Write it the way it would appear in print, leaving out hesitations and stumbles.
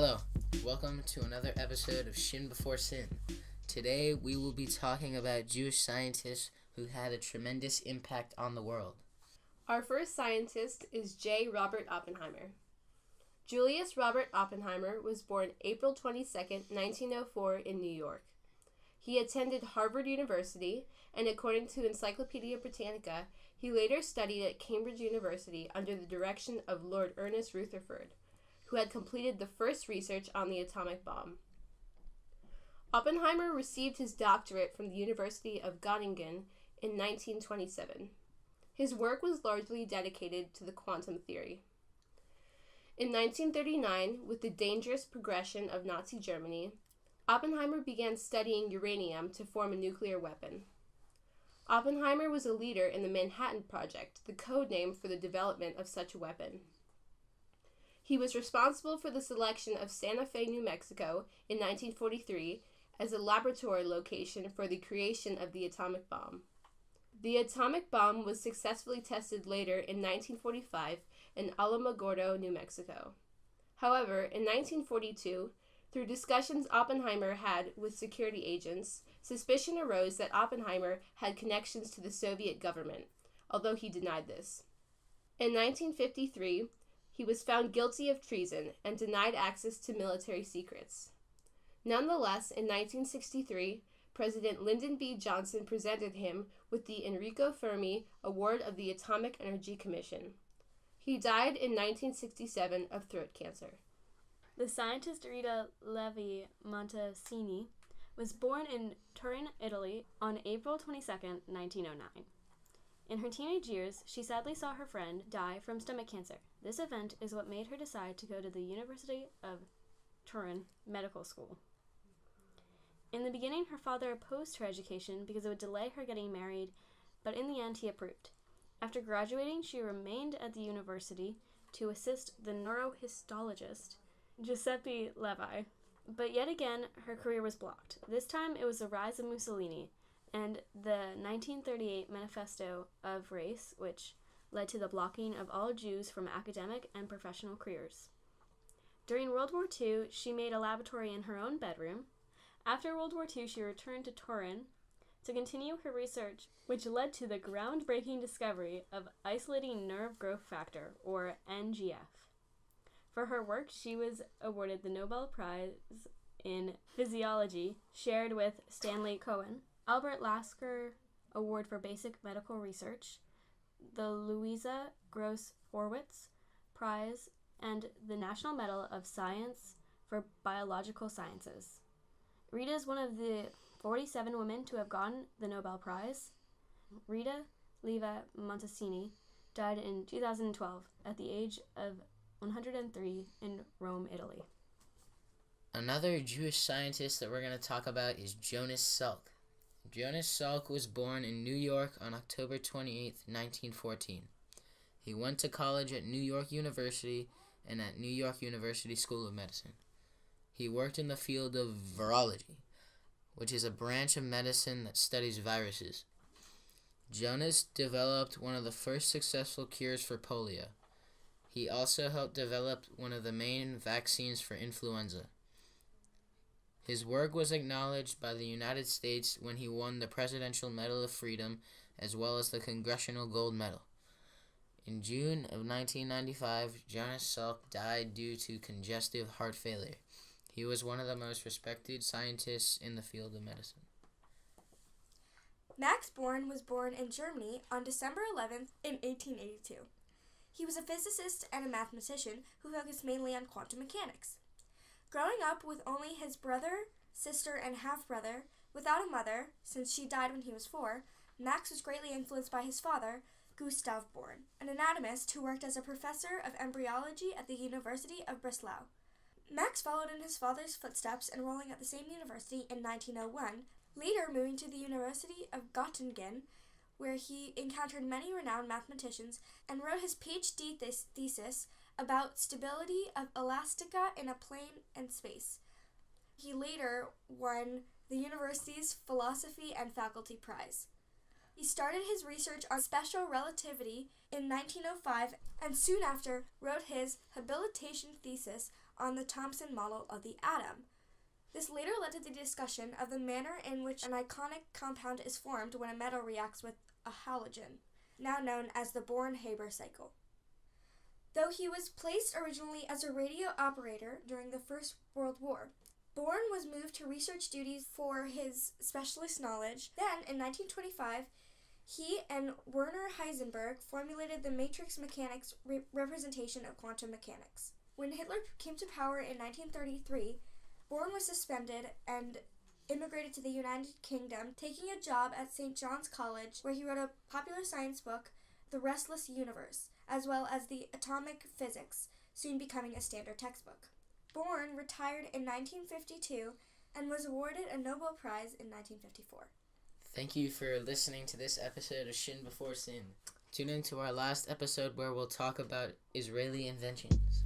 Hello, welcome to another episode of Shin Before Sin. Today we will be talking about Jewish scientists who had a tremendous impact on the world. Our first scientist is J. Robert Oppenheimer. Julius Robert Oppenheimer was born April 22, 1904 in New York. He attended Harvard University, and according to Encyclopedia Britannica, he later studied at Cambridge University under the direction of Lord Ernest Rutherford, who had completed the first research on the atomic bomb. Oppenheimer received his doctorate from the University of Göttingen in 1927. His work was largely dedicated to the quantum theory. In 1939, with the dangerous progression of Nazi Germany, Oppenheimer began studying uranium to form a nuclear weapon. Oppenheimer was a leader in the Manhattan Project, the code name for the development of such a weapon. He was responsible for the selection of Santa Fe, New Mexico in 1943 as a laboratory location for the creation of the atomic bomb. The atomic bomb was successfully tested later in 1945 in Alamogordo, New Mexico. However, in 1942, through discussions Oppenheimer had with security agents, suspicion arose that Oppenheimer had connections to the Soviet government, although he denied this. In 1953, he was found guilty of treason and denied access to military secrets. Nonetheless, in 1963, President Lyndon B. Johnson presented him with the Enrico Fermi Award of the Atomic Energy Commission. He died in 1967 of throat cancer. The scientist Rita Levi-Montalcini was born in Turin, Italy on April 22, 1909. In her teenage years, she sadly saw her friend die from stomach cancer. This event is what made her decide to go to the University of Turin Medical School. In the beginning, her father opposed her education because it would delay her getting married, but in the end he approved. After graduating, she remained at the university to assist the neurohistologist Giuseppe Levi. But yet again, her career was blocked. This time it was the rise of Mussolini and the 1938 Manifesto of Race, which led to the blocking of all Jews from academic and professional careers. During World War II, she made a laboratory in her own bedroom. After World War II, she returned to Turin to continue her research, which led to the groundbreaking discovery of isolating nerve growth factor, or NGF. For her work, she was awarded the Nobel Prize in Physiology, shared with Stanley Cohen, Albert Lasker Award for Basic Medical Research, the Louisa Gross Horwitz Prize, and the National Medal of Science for Biological Sciences. Rita is one of the 47 women to have gotten the Nobel Prize. Rita Levi-Montalcini died in 2012 at the age of 103 in Rome, Italy. Another Jewish scientist that we're going to talk about is Jonas Salk. Jonas Salk was born in New York on October 28, 1914. He went to college at New York University and at New York University School of Medicine. He worked in the field of virology, which is a branch of medicine that studies viruses. Jonas developed one of the first successful cures for polio. He also helped develop one of the main vaccines for influenza. His work was acknowledged by the United States when he won the Presidential Medal of Freedom as well as the Congressional Gold Medal. In June of 1995, Jonas Salk died due to congestive heart failure. He was one of the most respected scientists in the field of medicine. Max Born was born in Germany on December 11th in 1882. He was a physicist and a mathematician who focused mainly on quantum mechanics. Growing up with only his brother, sister, and half-brother, without a mother, since she died when he was 4, Max was greatly influenced by his father, Gustav Born, an anatomist who worked as a professor of embryology at the University of Breslau. Max followed in his father's footsteps, enrolling at the same university in 1901, later moving to the University of Göttingen, where he encountered many renowned mathematicians and wrote his PhD thesis about stability of elastica in a plane and space. He later won the university's Philosophy and Faculty Prize. He started his research on special relativity in 1905 and soon after wrote his habilitation thesis on the Thomson model of the atom. This later led to the discussion of the manner in which an ionic compound is formed when a metal reacts with a halogen, now known as the Born-Haber cycle. Though he was placed originally as a radio operator during the First World War, Born was moved to research duties for his specialist knowledge. Then, in 1925, he and Werner Heisenberg formulated the matrix mechanics representation of quantum mechanics. When Hitler came to power in 1933, Born was suspended and immigrated to the United Kingdom, taking a job at St. John's College, where he wrote a popular science book, The Restless Universe, as well as the Atomic Physics, soon becoming a standard textbook. Born retired in 1952 and was awarded a Nobel Prize in 1954. Thank you for listening to this episode of Shin Before Sin. Tune in to our last episode where we'll talk about Israeli inventions.